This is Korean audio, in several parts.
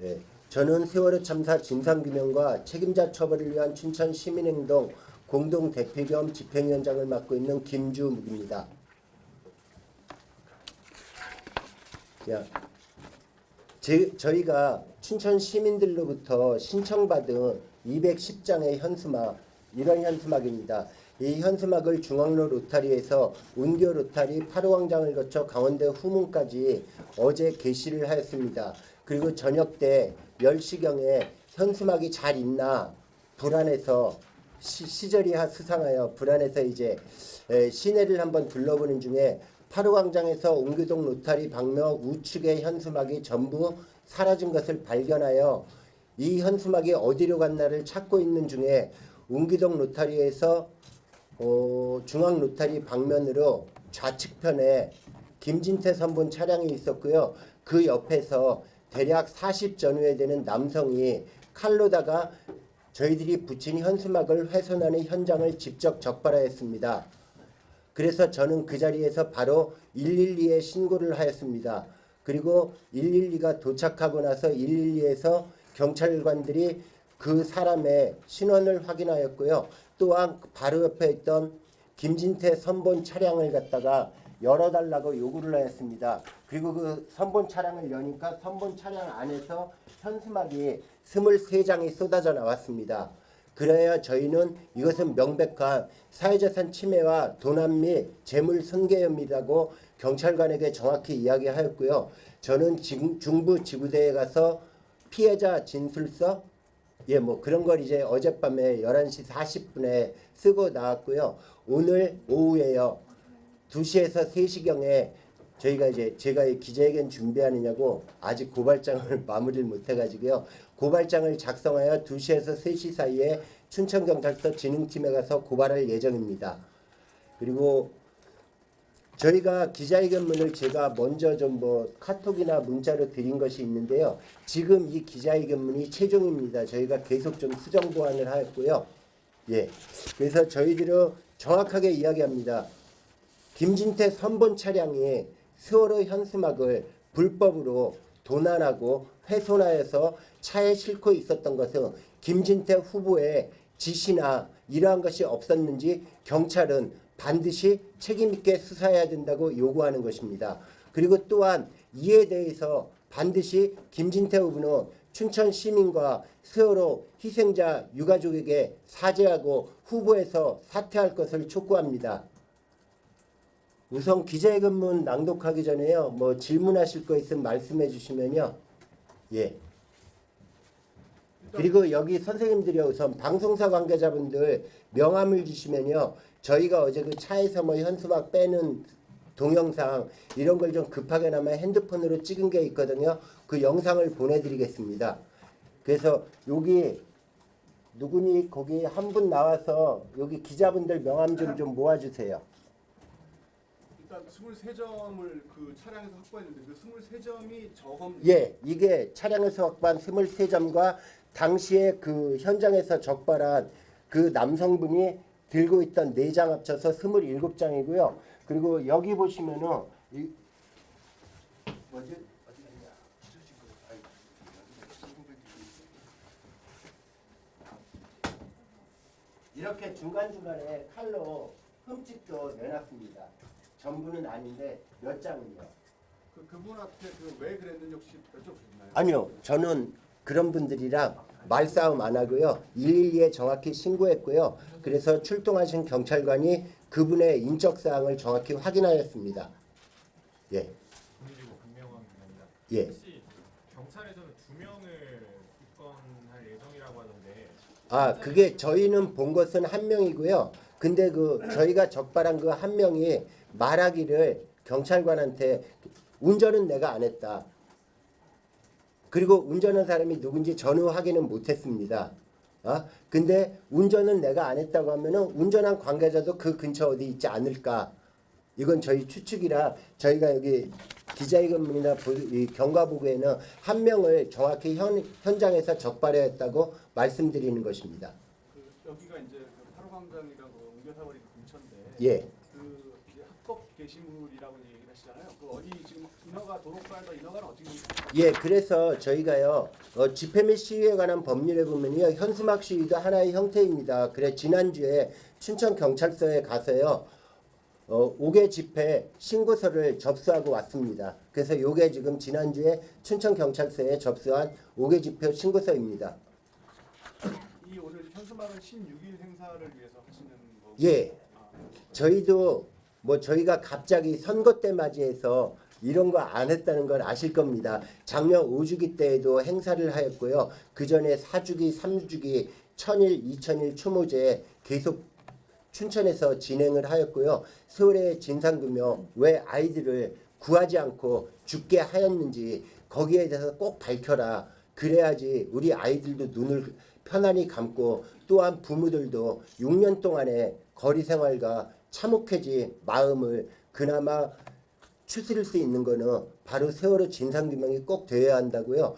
네, 저는 세월호 참사 진상규명과 책임자 처벌을 위한 춘천 시민행동 공동 대표 겸 집행위원장을 맡고 있는 김주묵입니다. 저희가 춘천 시민들로부터 신청받은 210장의 현수막, 이런 현수막입니다. 이 현수막을 중앙로 로타리에서 운교 로타리 8호 광장을 거쳐 강원대 후문까지 어제 게시를 하였습니다. 그리고 저녁 때 10시경에 현수막이 잘 있나 불안해서 시절이하 수상하여 불안해서 이제 시내를 한번 둘러보는 중에 8호 광장에서 옹교동 로타리 방면 우측의 현수막이 전부 사라진 것을 발견하여 이 현수막이 어디로 갔나를 찾고 있는 중에 옹교동 로타리에서 중앙 로타리 방면으로 좌측편에 김진태 선본 차량이 있었고요. 그 옆에서 대략 40 전후에 되는 남성이 칼로다가 저희들이 붙인 현수막을 훼손하는 현장을 직접 적발하였습니다. 그래서 저는 그 자리에서 바로 112에 신고를 하였습니다. 그리고 112가 도착하고 나서 112에서 경찰관들이 그 사람의 신원을 확인하였고요. 또한 바로 옆에 있던 김진태 선본 차량을 갖다가 열어달라고 요구를 하였습니다. 그리고 그 선본 차량을 여니까 선본 차량 안에서 현수막이 23장이 쏟아져 나왔습니다. 그래야 저희는 이것은 명백한 사회자산 침해와 도난 및 재물 손괴 혐의라고 경찰관에게 정확히 이야기하였고요. 저는 중부 지구대에 가서 피해자 진술서 그런 걸 이제 어젯밤에 11시 40분에 쓰고 나왔고요. 오늘 오후에요. 2시에서 3시경에 제가 기자회견 준비하느냐고 아직 고발장을 마무리를 못해가지고요. 고발장을 작성하여 2시에서 3시 사이에 춘천경찰서 진흥팀에 가서 고발할 예정입니다. 그리고 저희가 기자회견문을 제가 먼저 좀 카톡이나 문자로 드린 것이 있는데요. 지금 이 기자회견문이 최종입니다. 저희가 계속 좀 수정 보완을 하였고요. 그래서 저희들은 정확하게 이야기합니다. 김진태 선본 차량이 세월호 현수막을 불법으로 도난하고 훼손하여서 차에 싣고 있었던 것은 김진태 후보의 지시나 이러한 것이 없었는지 경찰은 반드시 책임있게 수사해야 된다고 요구하는 것입니다. 그리고 또한 이에 대해서 반드시 김진태 후보는 춘천 시민과 세월호 희생자 유가족에게 사죄하고 후보에서 사퇴할 것을 촉구합니다. 우선 기자회견문 낭독하기 전에요. 질문하실 거 있으면 말씀해 주시면요. 그리고 여기 선생님들이 우선 방송사 관계자분들 명함을 주시면요. 저희가 어제 그 차에서 현수막 빼는 동영상 이런 걸 좀 급하게나마 핸드폰으로 찍은 게 있거든요. 그 영상을 보내드리겠습니다. 그래서 여기 누구니 거기 한 분 나와서 여기 기자분들 명함 좀 모아주세요. 일단 23점을 그 차량에서 확보했는데 그 23점이 저겁. 이게 차량에서 확보한 23점과 당시에 그 현장에서 적발한 그 남성분이 들고 있던 4장 합쳐서 27장이고요. 그리고 여기 보시면은 어디 갔냐? 이렇게 중간중간에 칼로 흠집도 내놨습니다. 전부는 아닌데 몇 장은요. 그분한테 왜 그랬는지 혹시 여쭤보셨나요? 아니요. 저는 그런 분들이랑 말싸움 안 하고요. 112에 정확히 신고했고요. 그래서 출동하신 경찰관이 그분의 인적사항을 정확히 확인하였습니다. 국민지구 금명원 기자입니다. 혹시 경찰에서는 2명을 입건할 예정이라고 하던데. 그게 저희는 본 것은 1명이고요. 근데 저희가 적발한 그 1명이 말하기를 경찰관한테 운전은 내가 안 했다. 그리고 운전한 사람이 누군지 전후 확인은 못했습니다. 근데 운전은 내가 안 했다고 하면은 운전한 관계자도 그 근처 어디 있지 않을까? 이건 저희 추측이라 저희가 여기 기자회견문이나 경과보고에는 1명을 정확히 현장에서 적발했다고 말씀드리는 것입니다. 여기가 이제 8호 광장이라고 옹교사거리 근처인데. 예. 그 이제 합법 게시물이라고 얘기를 하시잖아요. 그 어디 지금 인허가 도로가에서 인허가는 어떻게 됩니까? 예, 그래서 저희가요 집회 및 시위에 관한 법률에 보면요 현수막 시위도 하나의 형태입니다. 그래 지난주에 춘천 경찰서에 가서요 5개 집회 신고서를 접수하고 왔습니다. 그래서 요게 지금 지난주에 춘천 경찰서에 접수한 5개 집회 신고서입니다. 이 오늘 현수막은 16일 행사를 위해서 하시는 거고. 예, 저희도 뭐 저희가 갑자기 선거 때 맞이해서 이런 거 안 했다는 걸 아실 겁니다. 작년 5주기 때에도 행사를 하였고요. 그 전에 4주기, 3주기, 1000일, 2000일 추모제 계속 춘천에서 진행을 하였고요. 서울의 진상규명 왜 아이들을 구하지 않고 죽게 하였는지 거기에 대해서 꼭 밝혀라. 그래야지 우리 아이들도 눈을 편안히 감고 또한 부모들도 6년 동안의 거리 생활과 참혹해진 마음을 그나마 추스릴 수 있는 거는 바로 세월호 진상규명이 꼭 되어야 한다고요.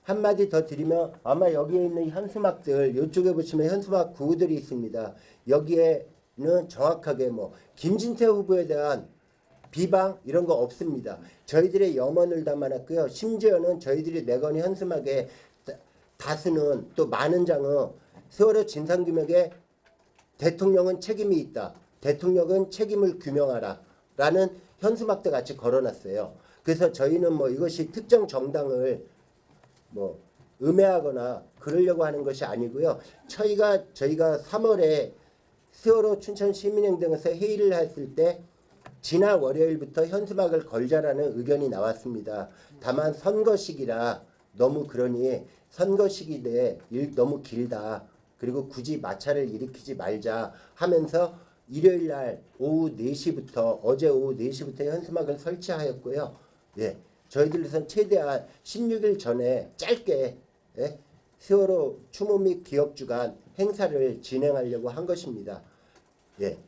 한마디 더 드리면 아마 여기에 있는 현수막들 이쪽에 보시면 현수막 구호들이 있습니다. 여기에는 정확하게 뭐 김진태 후보에 대한 비방 이런 거 없습니다. 저희들의 염원을 담아놨고요. 심지어는 저희들이 내건 현수막에 다수는 또 많은 장은 세월호 진상규명에 대통령은 책임이 있다. 대통령은 책임을 규명하라. 라는 현수막도 같이 걸어놨어요. 그래서 저희는 뭐 이것이 특정 정당을 뭐 음해하거나 그러려고 하는 것이 아니고요. 저희가 3월에 세월호 춘천 시민행동에서 회의를 했을 때 지난 월요일부터 현수막을 걸자라는 의견이 나왔습니다. 다만 선거 시기라 너무 그러니 선거 시기에 너무 길다. 그리고 굳이 마찰을 일으키지 말자 하면서 일요일 날 오후 4시부터 어제 오후 4시부터 현수막을 설치하였고요. 예. 저희들에선 최대한 16일 전에 짧게 세월호 추모 및 기억 주간 행사를 진행하려고 한 것입니다. 예.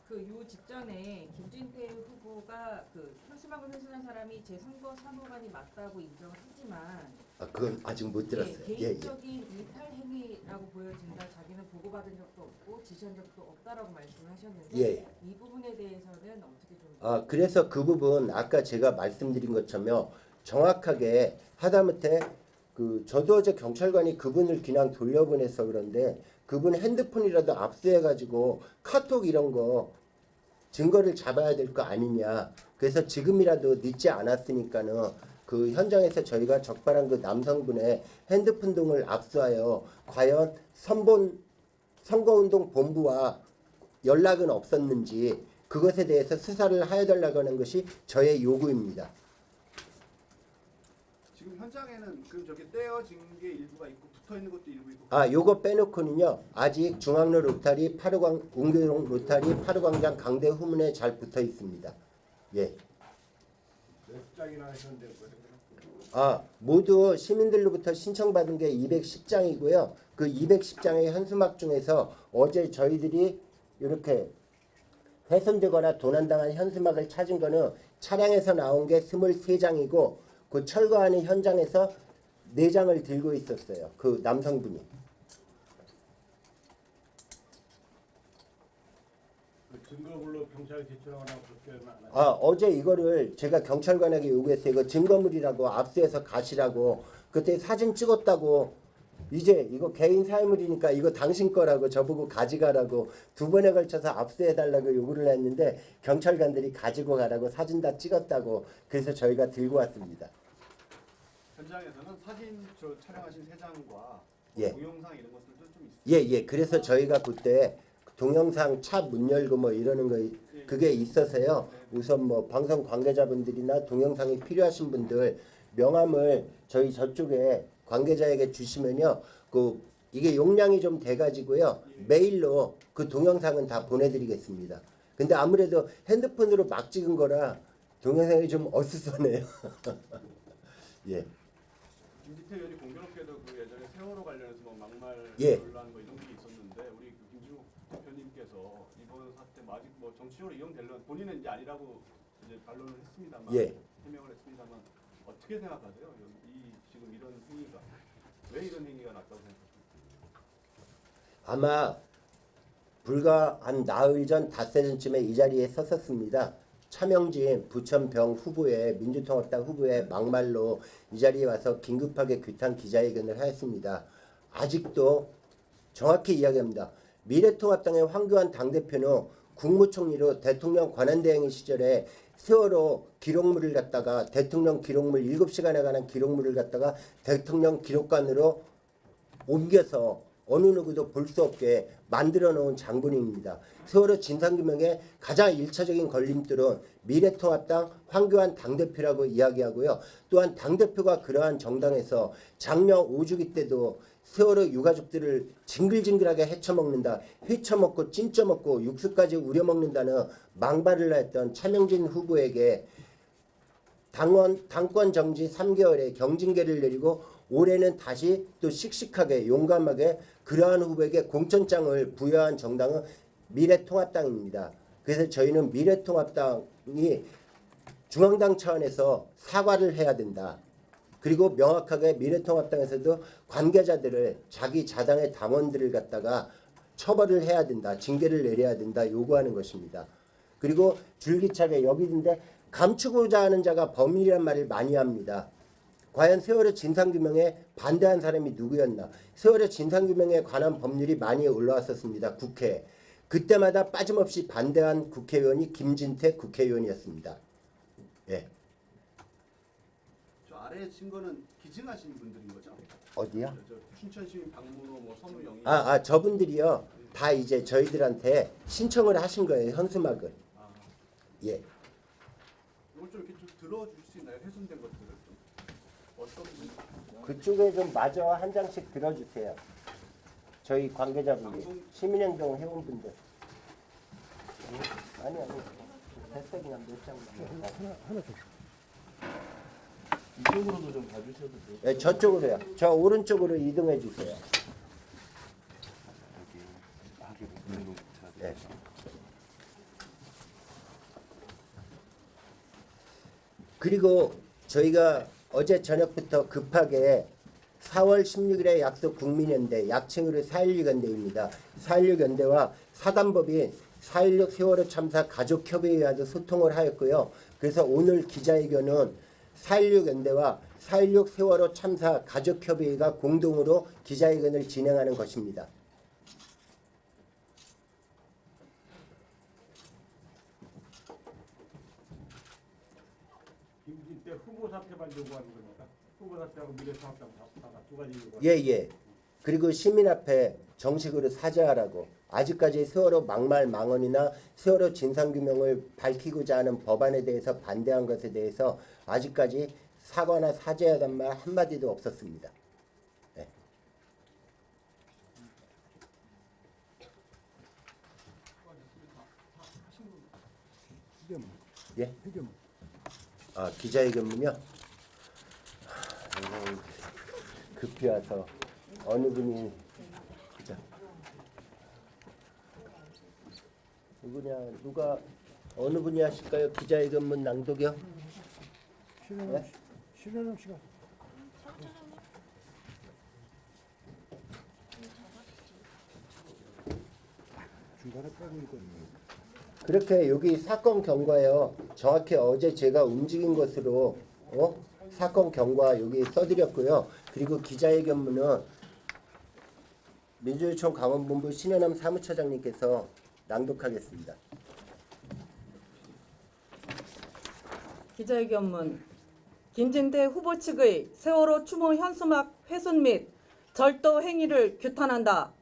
그 요 직전에 김진태 후보가 그 현수막을 훼손한 사람이 제 선거 사무관이 맞다고 인정을 하지만 그건 아직 못 들었어요. 개인적인 이탈 행위라고 보여진다. 자기는 보고받은 적도 없고 지시한 적도 없다라고 말씀을 하셨는데 예. 이 부분에 대해서는 어떻게 좀 그래서 그 부분 아까 제가 말씀드린 것처럼 정확하게 하다못해 저도 어제 경찰관이 그분을 그냥 돌려보내서 그런데 그분 핸드폰이라도 압수해가지고 카톡 이런 거 증거를 잡아야 될 거 아니냐. 그래서 지금이라도 늦지 않았으니까는 그 현장에서 저희가 적발한 그 남성분의 핸드폰 등을 압수하여 과연 선거운동 본부와 연락은 없었는지 그것에 대해서 수사를 하여달라고 하는 것이 저의 요구입니다. 지금 현장에는 그 저기 떼어진 게 일부가 있고 붙어 있는 것도 일부 있고. 요거 빼놓고는요. 아직 중앙로 로타리 웅교동 로타리 파루광장 강대 후문에 잘 붙어 있습니다. 예. 몇 장이나 하셨는데 모두 시민들로부터 신청받은 게 210장이고요. 그 210장의 현수막 중에서 어제 저희들이 이렇게 훼손되거나 도난당한 현수막을 찾은 거는 차량에서 나온 게 23장이고 그 철거하는 현장에서 4장을 들고 있었어요. 그 남성분이. 증거물로 경찰에 제출하거나 그렇게 안 하죠. 어제 이거를 제가 경찰관에게 요구했어요. 이거 증거물이라고 압수해서 가시라고. 그때 사진 찍었다고 이제 이거 개인 사물이니까 이거 당신 거라고 저보고 가져가라고 2번에 걸쳐서 압수해달라고 요구를 했는데 경찰관들이 가지고 가라고 사진 다 찍었다고 그래서 저희가 들고 왔습니다. 현장에서는 사진 촬영하신 3장과 예. 동영상 이런 것들도 좀 있어요. 예. 그래서 저희가 그때 동영상 차 문 열고 뭐 이러는 거 그게 있어서요. 우선 뭐 방송 관계자분들이나 동영상이 필요하신 분들 명함을 저희 저쪽에 관계자에게 주시면요. 이게 용량이 좀 돼가지고요. 메일로 그 동영상은 다 보내드리겠습니다. 근데 아무래도 핸드폰으로 막 찍은 거라 동영상이 좀 어수선해요. 예. 김진태 의원이 공교롭게도 그 예전에 세월호 관련해서 뭐 막말 예. 논란 뭐 이런 게 있었는데 우리 그 김진욱 대표님께서 이번 사태 뭐 아직 뭐 정치적으로 이용되려면 본인은 이제 아니라고 이제 반론을 했습니다만 예. 해명을 했습니다만 어떻게 생각하세요? 지금 이런 행위가 왜 이런 행위가 났다고 생각하십니까? 아마 불과 한 나흘 전 닷새 전쯤에 이 자리에 섰었습니다. 차명진 부천병 후보의 민주통합당 후보의 막말로 이 자리에 와서 긴급하게 규탄 기자회견을 하였습니다. 아직도 정확히 이야기합니다. 미래통합당의 황교안 당대표는 국무총리로 대통령 권한대행의 시절에 세월호 기록물을 갖다가 대통령 기록물 7시간에 관한 기록물을 갖다가 대통령 기록관으로 옮겨서 어느 누구도 볼 수 없게 만들어 놓은 장본인입니다. 세월호 진상규명의 가장 1차적인 걸림돌은 미래통합당 황교안 당대표라고 이야기하고요. 또한 당대표가 그러한 정당에서 장명 5주기 때도 세월호 유가족들을 징글징글하게 헤쳐먹는다. 헤쳐먹고 찐쪄먹고 육수까지 우려먹는다는 망발을 했던 차명진 후보에게 당권 정지 3개월에 경징계를 내리고 올해는 다시 또 씩씩하게 용감하게 그러한 후보에게 공천장을 부여한 정당은 미래통합당입니다. 그래서 저희는 미래통합당이 중앙당 차원에서 사과를 해야 된다. 그리고 명확하게 미래통합당에서도 관계자들을 자기 자당의 당원들을 갖다가 처벌을 해야 된다. 징계를 내려야 된다. 요구하는 것입니다. 그리고 줄기차게 여기 있는데 감추고자 하는 자가 범인이란 말을 많이 합니다. 과연 세월호 진상규명에 반대한 사람이 누구였나? 세월호 진상규명에 관한 법률이 많이 올라왔었습니다. 국회에. 그때마다 빠짐없이 반대한 국회의원이 김진태 국회의원이었습니다. 예. 저 아래에 친 거는 기증하신 분들인 거죠? 어디요? 저 춘천시민 박문호, 뭐 선우영이. 저분들이요. 다 이제 저희들한테 신청을 하신 거예요. 현수막을. 아, 예. 이걸 좀 이렇게 좀 들어줄 수 있나요? 훼손된 것들을 좀. 어떤 분? 그쪽에 좀 마저 한 장씩 들어주세요. 저희 관계자분들, 시민행동 회원분들. 아니 됐어 그냥 몇 장만. 이쪽으로도 좀 봐주셔도 돼요. 네, 저쪽으로요. 저 오른쪽으로 이동해 주세요. 네. 그리고 저희가 어제 저녁부터 급하게 4월 16일에 약속 국민연대, 약칭으로 4.16연대입니다. 4.16연대와 사단법인 4.16 세월호 참사 가족협의회와도 소통을 하였고요. 그래서 오늘 기자회견은 4.16연대와 4.16 세월호 참사 가족협의회가 공동으로 기자회견을 진행하는 것입니다. 김진태 후보 사퇴만 요구하는 겁니까? 후보 사퇴하고 미래통합당 사퇴가 두 가지 요구. 예. 그리고 시민 앞에 정식으로 사죄하라고. 아직까지 세월호 막말 망언이나 세월호 진상규명을 밝히고자 하는 법안에 대해서 반대한 것에 대해서 아직까지 사과나 사죄하단 말 한마디도 없었습니다. 네. 예? 기자회견문요? 급히 와서 어느 분이 그죠? 누가 어느 분이 하실까요? 기자회견문 낭독이요? 신현영 씨가. 중간에 빼고 있거든요. 그렇게 여기 사건 경과요. 정확히 어제 제가 움직인 것으로 사건 경과 여기 써드렸고요. 그리고 기자회견문은 민주노총 강원본부 신현남 사무처장님께서 낭독하겠습니다. 기자회견문 김진태 후보 측의 세월호 추모 현수막 훼손 및 절도 행위를 규탄한다.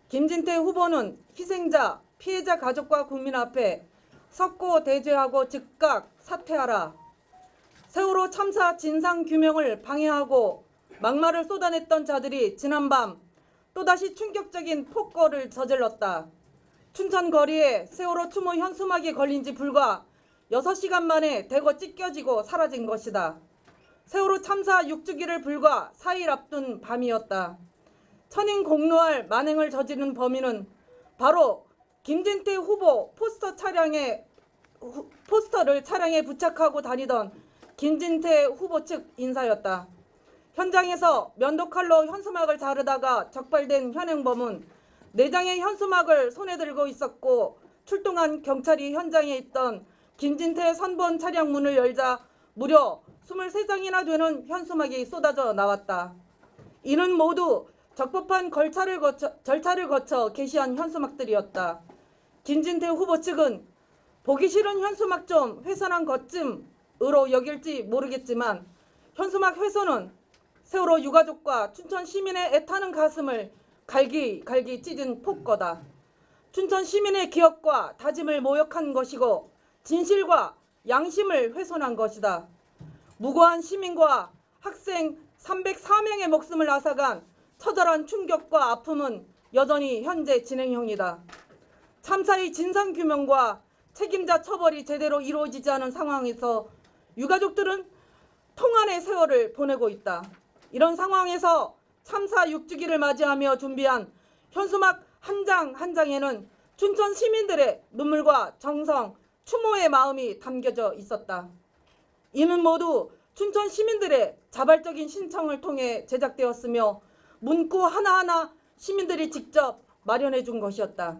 김진태 후보는 희생자, 피해자 가족과 국민 앞에 석고 대죄하고 즉각 사퇴하라. 세월호 참사 진상 규명을 방해하고 막말을 쏟아냈던 자들이 지난밤 또다시 충격적인 폭거를 저질렀다. 춘천 거리에 세월호 추모 현수막이 걸린 지 불과 6시간 만에 대거 찢겨지고 사라진 것이다. 세월호 참사 6주기를 불과 4일 앞둔 밤이었다. 천인 공로할 만행을 저지른 범인은 바로 김진태 후보 포스터를 차량에 부착하고 다니던 김진태 후보 측 인사였다. 현장에서 면도칼로 현수막을 자르다가 적발된 현행범은 4장의 현수막을 손에 들고 있었고 출동한 경찰이 현장에 있던 김진태 선본 차량 문을 열자 무려 23장이나 되는 현수막이 쏟아져 나왔다. 이는 모두 적법한 절차를 거쳐 게시한 현수막들이었다. 김진태 후보 측은 보기 싫은 현수막 좀 훼손한 것쯤으로 여길지 모르겠지만 현수막 훼손은 세월호 유가족과 춘천 시민의 애타는 가슴을 갈기 찢은 폭거다. 춘천 시민의 기억과 다짐을 모욕한 것이고 진실과 양심을 훼손한 것이다. 무고한 시민과 학생 304명의 목숨을 앗아간 처절한 충격과 아픔은 여전히 현재 진행형이다. 참사의 진상규명과 책임자 처벌이 제대로 이루어지지 않은 상황에서 유가족들은 통안의 세월을 보내고 있다. 이런 상황에서 참사 6주기를 맞이하며 준비한 현수막 한 장 한 장에는 춘천 시민들의 눈물과 정성, 추모의 마음이 담겨져 있었다. 이는 모두 춘천 시민들의 자발적인 신청을 통해 제작되었으며 문구 하나하나 시민들이 직접 마련해 준 것이었다.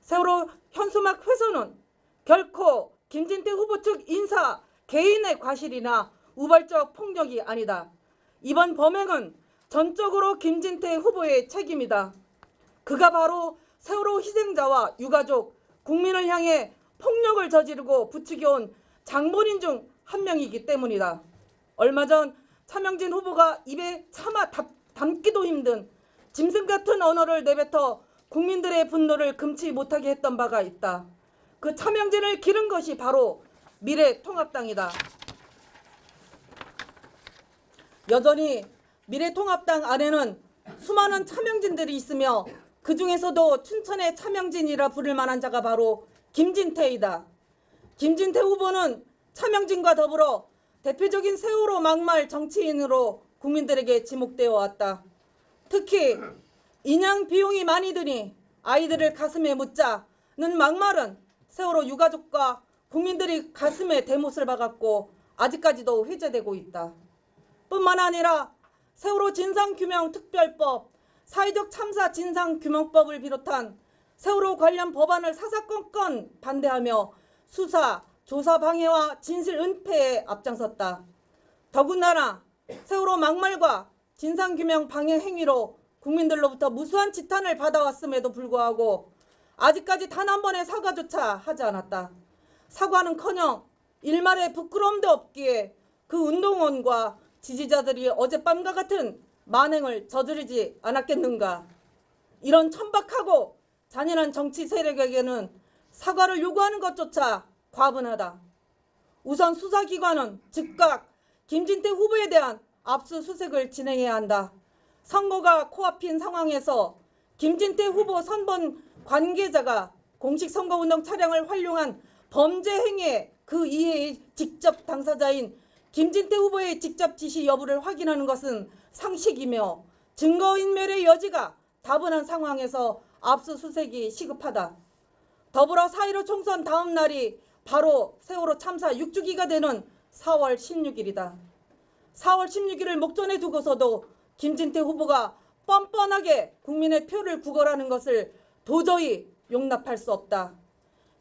세월호 현수막 훼손은 결코 김진태 후보 측 인사 개인의 과실이나 우발적 폭력이 아니다. 이번 범행은 전적으로 김진태 후보의 책임이다. 그가 바로 세월호 희생자와 유가족, 국민을 향해 폭력을 저지르고 부추겨온 장본인 중 한 명이기 때문이다. 얼마 전 차명진 후보가 입에 차마 담기도 힘든 짐승 같은 언어를 내뱉어 국민들의 분노를 금치 못하게 했던 바가 있다. 그 차명진을 기른 것이 바로 미래통합당이다. 여전히 미래통합당 안에는 수많은 차명진들이 있으며 그 중에서도 춘천의 차명진이라 부를 만한 자가 바로 김진태이다. 김진태 후보는 차명진과 더불어 대표적인 세월호 막말 정치인으로 국민들에게 지목되어 왔다. 특히 인양 비용이 많이 드니 아이들을 가슴에 묻자는 막말은 세월호 유가족과 국민들이 가슴에 대못을 박았고 아직까지도 회자되고 있다. 뿐만 아니라 세월호 진상규명특별법, 사회적 참사 진상규명법을 비롯한 세월호 관련 법안을 사사건건 반대하며 수사, 조사 방해와 진실 은폐에 앞장섰다. 더군다나 세월호 막말과 진상규명 방해 행위로 국민들로부터 무수한 지탄을 받아왔음에도 불구하고 아직까지 단 한 번의 사과조차 하지 않았다. 사과는커녕 일말의 부끄러움도 없기에 그 운동원과 지지자들이 어젯밤과 같은 만행을 저지르지 않았겠는가. 이런 천박하고 잔인한 정치 세력에게는 사과를 요구하는 것조차 과분하다. 우선 수사기관은 즉각 김진태 후보에 대한 압수수색을 진행해야 한다. 선거가 코앞인 상황에서 김진태 후보 선본 관계자가 공식 선거운동 차량을 활용한 범죄 행위에 그 이해의 직접 당사자인 김진태 후보의 직접 지시 여부를 확인하는 것은 상식이며 증거인멸의 여지가 다분한 상황에서 압수수색이 시급하다. 더불어 4.15 총선 다음 날이 바로 세월호 참사 6주기가 되는 4월 16일이다. 4월 16일을 목전에 두고서도 김진태 후보가 뻔뻔하게 국민의 표를 구걸하는 것을 도저히 용납할 수 없다.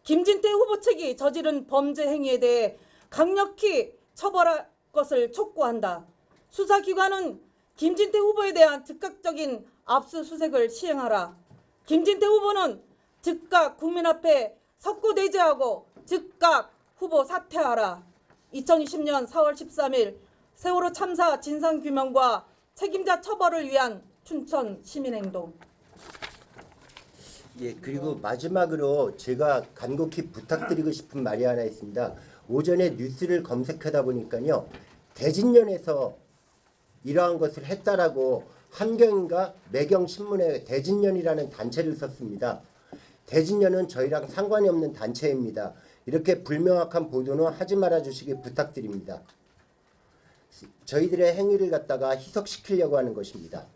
김진태 후보 측이 저지른 범죄 행위에 대해 강력히 처벌할 것을 촉구한다. 수사기관은 김진태 후보에 대한 즉각적인 압수수색을 시행하라. 김진태 후보는 즉각 국민 앞에 석고대죄하고 즉각 후보 사퇴하라. 2020년 4월 13일 세월호 참사 진상규명과 책임자 처벌을 위한 춘천 시민행동. 예, 그리고 마지막으로 제가 간곡히 부탁드리고 싶은 말이 하나 있습니다. 오전에 뉴스를 검색하다 보니까요, 대진년에서 이러한 것을 했다라고 한경인가 매경신문에 대진년이라는 단체를 썼습니다. 대진년은 저희랑 상관이 없는 단체입니다. 이렇게 불명확한 보도는 하지 말아 주시기 부탁드립니다. 저희들의 행위를 갖다가 희석시키려고 하는 것입니다.